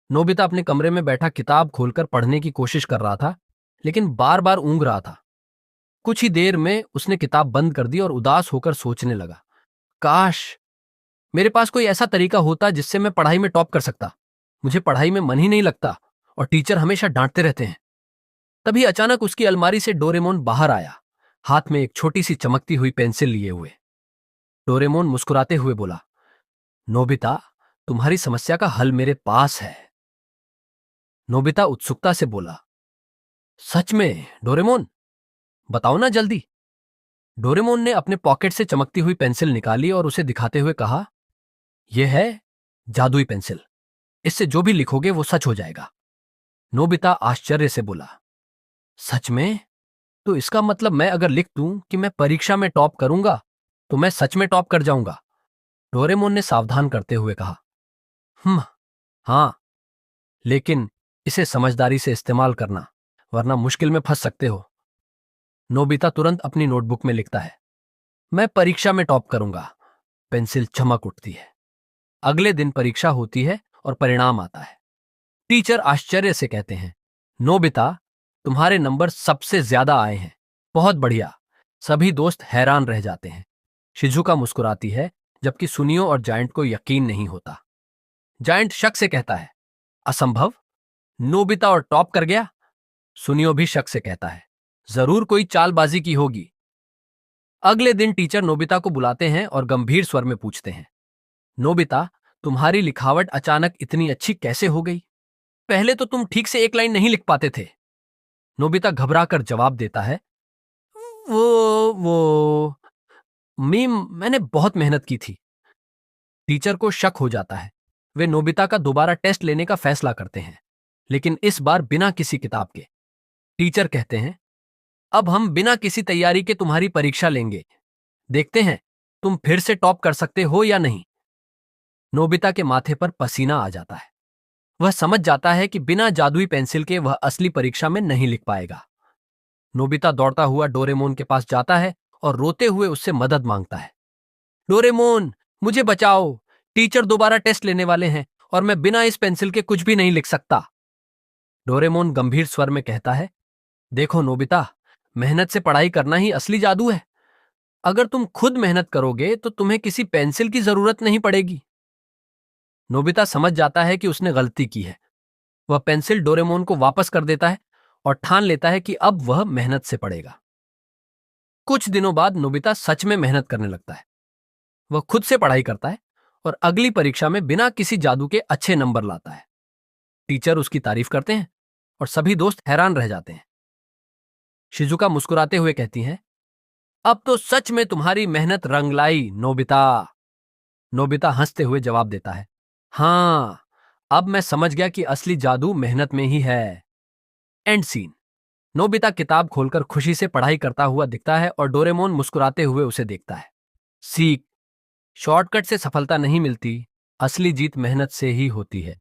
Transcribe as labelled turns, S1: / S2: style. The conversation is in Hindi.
S1: नोबिता अपने कमरे में बैठा किताब खोलकर पढ़ने की कोशिश कर रहा था, लेकिन बार बार ऊँघ रहा था। कुछ ही देर में उसने किताब बंद कर दी और उदास होकर सोचने लगा, काश मेरे पास कोई ऐसा तरीका होता जिससे मैं पढ़ाई में टॉप कर सकता। मुझे पढ़ाई में मन ही नहीं लगता और टीचर हमेशा डांटते रहते हैं। तभी अचानक उसकी अलमारी से डोरेमोन बाहर आया, हाथ में एक छोटी सी चमकती हुई पेंसिल लिए हुए। डोरेमोन मुस्कुराते हुए बोला, नोबिता, तुम्हारी समस्या का हल मेरे पास है। नोबिता उत्सुकता से बोला, सच में डोरेमोन, बताओ ना जल्दी। डोरेमोन ने अपने पॉकेट से चमकती हुई पेंसिल निकाली और उसे दिखाते हुए कहा, यह है जादुई पेंसिल। इससे जो भी लिखोगे वो सच हो जाएगा। नोबिता आश्चर्य से बोला, सच में? तो इसका मतलब मैं अगर लिख दूं कि मैं परीक्षा में टॉप करूंगा तो मैं सच में टॉप कर जाऊंगा? डोरेमोन ने सावधान करते हुए कहा, हाँ, लेकिन इसे समझदारी से इस्तेमाल करना, वरना मुश्किल में फंस सकते हो। नोबिता तुरंत अपनी नोटबुक में लिखता है, मैं परीक्षा में टॉप करूंगा। पेंसिल चमक उठती है। अगले दिन परीक्षा होती है और परिणाम आता है। टीचर आश्चर्य से कहते हैं, नोबिता, तुम्हारे नंबर सबसे ज्यादा आए हैं। बहुत बढ़िया। सभी दोस्त हैरान रह जाते हैं। शिजुका मुस्कुराती है, जबकि सुनियो और जायंट को यकीन नहीं होता। जायंट शक से कहता है, असंभव, नोबिता और टॉप कर गया। सुनियो भी शक से कहता है, जरूर कोई चालबाजी की होगी। अगले दिन टीचर नोबिता को बुलाते हैं और गंभीर स्वर में पूछते हैं, नोबिता, तुम्हारी लिखावट अचानक इतनी अच्छी कैसे हो गई? पहले तो तुम ठीक से एक लाइन नहीं लिख पाते थे। नोबिता घबराकर जवाब देता है, वो मीम, मैंने बहुत मेहनत की थी। टीचर को शक हो जाता है। वे नोबिता का दोबारा टेस्ट लेने का फैसला करते हैं, लेकिन इस बार बिना किसी किताब के। टीचर कहते हैं, अब हम बिना किसी तैयारी के तुम्हारी परीक्षा लेंगे। देखते हैं तुम फिर से टॉप कर सकते हो या नहीं। नोबिता के माथे पर पसीना आ जाता है। वह समझ जाता है कि बिना जादुई पेंसिल के वह असली परीक्षा में नहीं लिख पाएगा। नोबिता दौड़ता हुआ डोरेमोन के पास जाता है और रोते हुए उससे मदद मांगता है, डोरेमोन, मुझे बचाओ। टीचर दोबारा टेस्ट लेने वाले हैं और मैं बिना इस पेंसिल के कुछ भी नहीं लिख सकता। डोरेमोन गंभीर स्वर में कहता है, देखो नोबिता, मेहनत से पढ़ाई करना ही असली जादू है। अगर तुम खुद मेहनत करोगे तो तुम्हें किसी पेंसिल की जरूरत नहीं पड़ेगी। नोबिता समझ जाता है कि उसने गलती की है। वह पेंसिल डोरेमोन को वापस कर देता है और ठान लेता है कि अब वह मेहनत से पढ़ेगा। कुछ दिनों बाद नोबिता सच में मेहनत करने लगता है। वह खुद से पढ़ाई करता है और अगली परीक्षा में बिना किसी जादू के अच्छे नंबर लाता है। टीचर उसकी तारीफ करते हैं और सभी दोस्त हैरान रह जाते हैं। शिजुका मुस्कुराते हुए कहती हैं, अब तो सच में तुम्हारी मेहनत रंग लाई, नोबिता। नोबिता हंसते हुए जवाब देता है, हाँ, अब मैं समझ गया कि असली जादू मेहनत में ही है। And scene. नोबिता किताब खोलकर खुशी से पढ़ाई करता हुआ दिखता है और डोरेमोन मुस्कुराते हुए उसे देखता है। सीख, शॉर्टकट से सफलता नहीं मिलती, असली जीत मेहनत से ही होती है।